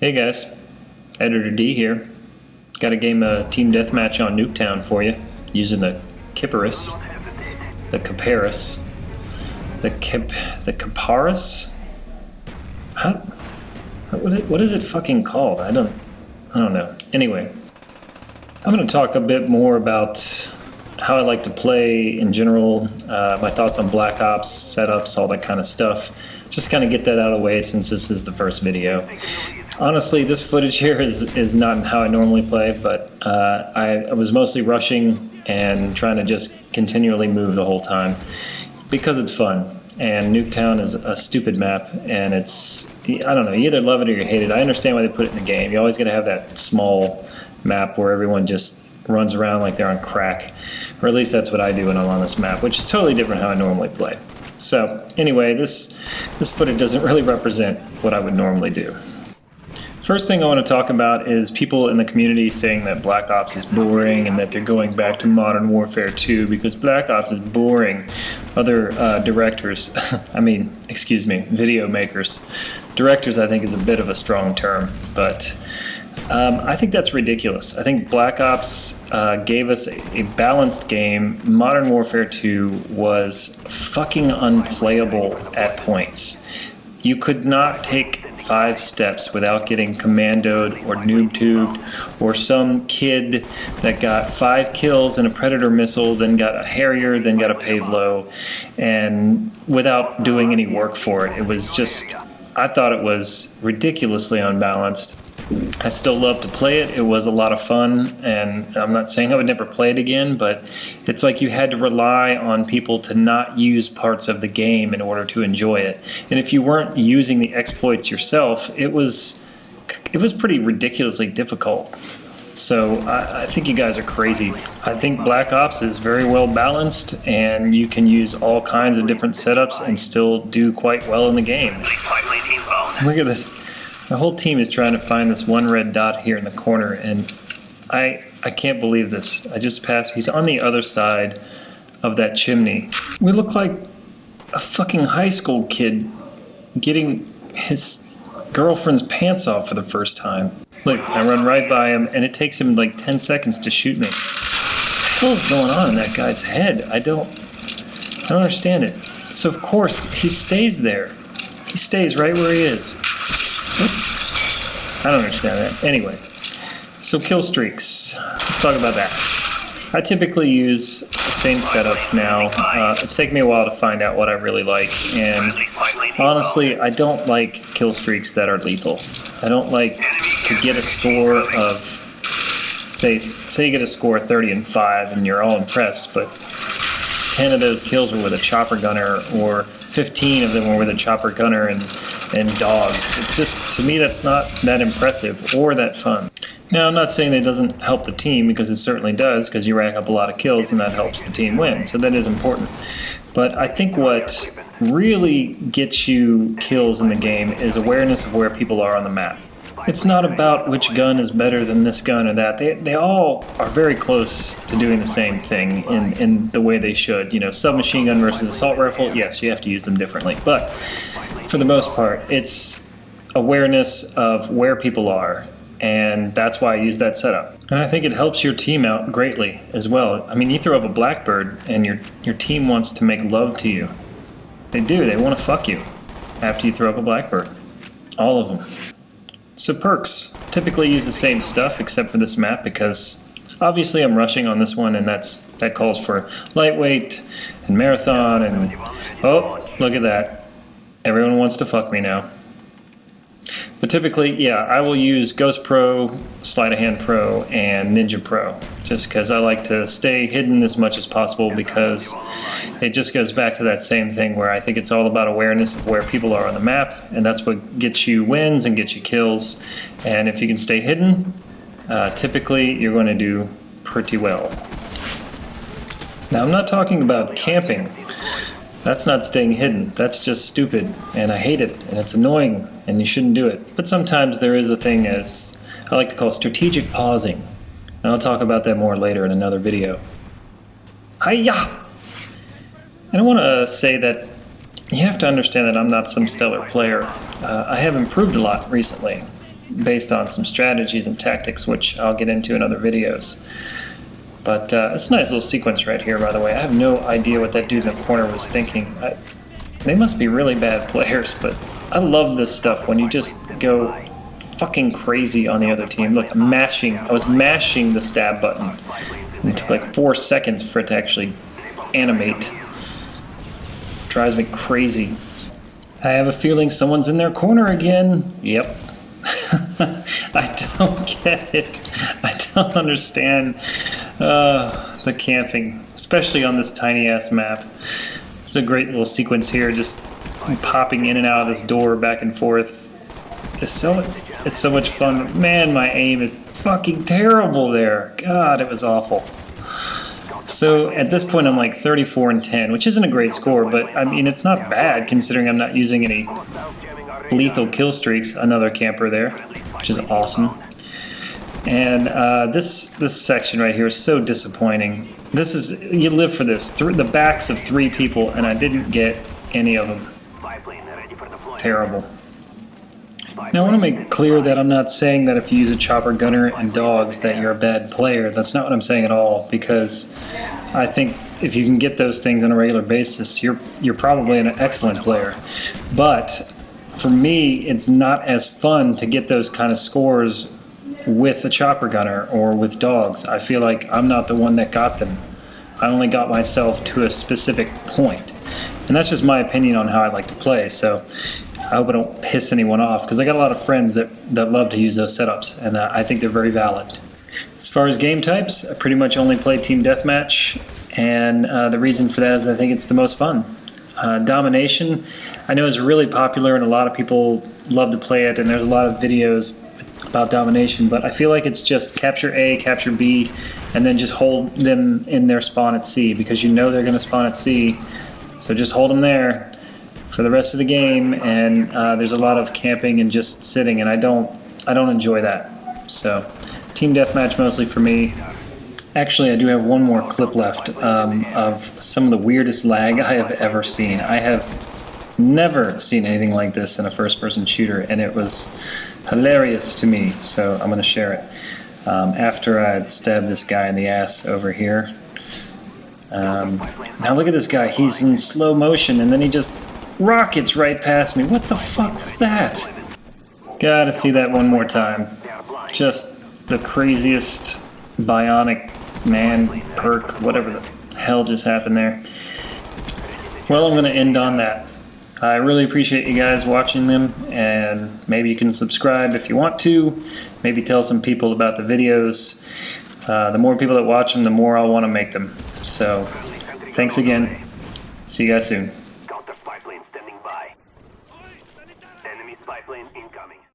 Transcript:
Hey guys, Editor D here. Got a game of Team Deathmatch on Nuketown for you, using the Kipparus, the Kipparus, the Kipparus? How? What is it fucking called? I don't know. Anyway, I'm going to talk a bit more about how I like to play in general, my thoughts on Black Ops, setups, all that kind of stuff. Just kind of get that out of the way since this is the first video. Honestly, this footage here is not how I normally play, but I was mostly rushing and trying to just continually move the whole time because it's fun. And Nuketown is a stupid map, and it's, I don't know, you either love it or you hate it. I understand why they put it in the game. You always got to have that small map where everyone just runs around like they're on crack, or at least that's what I do when I'm on this map, which is totally different how I normally play. So anyway, this footage doesn't really represent what I would normally do. First thing I want to talk about is people in the community saying that Black Ops is boring and that they're going back to Modern Warfare 2 because Black Ops is boring. Other directors, video makers. Directors, I think, is a bit of a strong term, but I think that's ridiculous. I think Black Ops gave us a balanced game. Modern Warfare 2 was fucking unplayable at points. You could not take 5 steps without getting commandoed or noob-tubed, or some kid that got 5 kills and a Predator missile, then got a Harrier, then got a Pavlo, and without doing any work for it. It was just, I thought it was ridiculously unbalanced. I still love to play it. It was a lot of fun, and I'm not saying I would never play it again, but it's like you had to rely on people to not use parts of the game in order to enjoy it. And if you weren't using the exploits yourself, it was pretty ridiculously difficult. So I think you guys are crazy. I think Black Ops is very well balanced, and you can use all kinds of different setups and still do quite well in the game. Look at this. The whole team is trying to find this one red dot here in the corner, and I can't believe this. I just passed. He's on the other side of that chimney. We look like a fucking high school kid getting his girlfriend's pants off for the first time. Look, I run right by him, and it takes him like 10 seconds to shoot me. What the hell is going on in that guy's head? I don't understand it. So of course, he stays there. He stays right where he is. I don't understand that. Anyway, so Killstreaks. Let's talk about that. I typically use the same setup now. It's taken me a while to find out what I really like, and honestly, I don't like Killstreaks that are lethal. I don't like to get a score of, say you get a score of 30 and 5 and you're all impressed, but 10 of those kills were with a chopper gunner, or 15 of them were with a chopper gunner and dogs. It's just, to me, that's not that impressive or that fun. Now, I'm not saying that it doesn't help the team, because it certainly does, because you rack up a lot of kills and that helps the team win, so that is important. But I think what really gets you kills in the game is awareness of where people are on the map. It's not about which gun is better than this gun or that. They all are very close to doing the same thing in the way they should. You know, submachine gun versus assault rifle, yes, you have to use them differently. But for the most part, it's awareness of where people are, and that's why I use that setup. And I think it helps your team out greatly as well. I mean, you throw up a Blackbird and your team wants to make love to you. They do, they want to fuck you after you throw up a Blackbird. All of them. So perks, typically use the same stuff except for this map, because obviously I'm rushing on this one, and that calls for lightweight and marathon, and oh, look at that. Everyone wants to fuck me now. But typically, yeah, I will use Ghost Pro, Sleight of Hand Pro, and Ninja Pro, just because I like to stay hidden as much as possible, because it just goes back to that same thing where I think it's all about awareness of where people are on the map, and that's what gets you wins and gets you kills. And if you can stay hidden, typically you're going to do pretty well. Now, I'm not talking about camping. That's not staying hidden. That's just stupid, and I hate it, and it's annoying, and you shouldn't do it. But sometimes there is a thing as I like to call strategic pausing, and I'll talk about that more later in another video. Hi-ya! And I want to say that you have to understand that I'm not some stellar player. I have improved a lot recently. based on some strategies and tactics, which I'll get into in other videos. But it's a nice little sequence right here, by the way. I have no idea what that dude in the corner was thinking. They must be really bad players, but I love this stuff when you just go fucking crazy on the other team. Look, I was mashing the stab button. And it took like 4 seconds for it to actually animate. Drives me crazy. I have a feeling someone's in their corner again. Yep. I don't get it. I don't understand the camping, especially on this tiny ass map. It's a great little sequence here, just popping in and out of this door back and forth. It's so much fun. Man, my aim is fucking terrible there. God, it was awful. So at this point I'm like 34-10, which isn't a great score, but I mean it's not bad considering I'm not using any lethal kill streaks. Another camper there, which is awesome. And this section right here is so disappointing. This is, you live for this. The backs of 3 people, and I didn't get any of them. Terrible. Now I want to make clear that I'm not saying that if you use a chopper gunner and dogs that you're a bad player. That's not what I'm saying at all, because I think if you can get those things on a regular basis, you're probably an excellent player. But for me, it's not as fun to get those kind of scores with a chopper gunner or with dogs. I feel like I'm not the one that got them. I only got myself to a specific point. And that's just my opinion on how I like to play, so I hope I don't piss anyone off, because I got a lot of friends that love to use those setups, and I think they're very valid. As far as game types, I pretty much only play Team Deathmatch, and the reason for that is I think it's the most fun. Domination, I know is really popular and a lot of people love to play it, and there's a lot of videos about domination, but I feel like it's just capture A, capture B, and then just hold them in their spawn at C, because you know they're going to spawn at C, so just hold them there for the rest of the game, and there's a lot of camping and just sitting, and I don't enjoy that. So Team Deathmatch mostly for me. Actually, I do have one more clip left of some of the weirdest lag I have ever seen. I have never seen anything like this in a first-person shooter, and it was hilarious to me, so I'm going to share it. After I stabbed this guy in the ass over here. Now look at this guy. He's in slow motion, and then he just rockets right past me. What the fuck was that? Gotta see that one more time. Just the craziest bionic man perk, whatever the hell just happened there. Well, I'm gonna end on that. I really appreciate you guys watching them, and maybe you can subscribe if you want to. Maybe tell some people about the videos. The more people that watch them, the more I'll want to make them. So, thanks again. See you guys soon.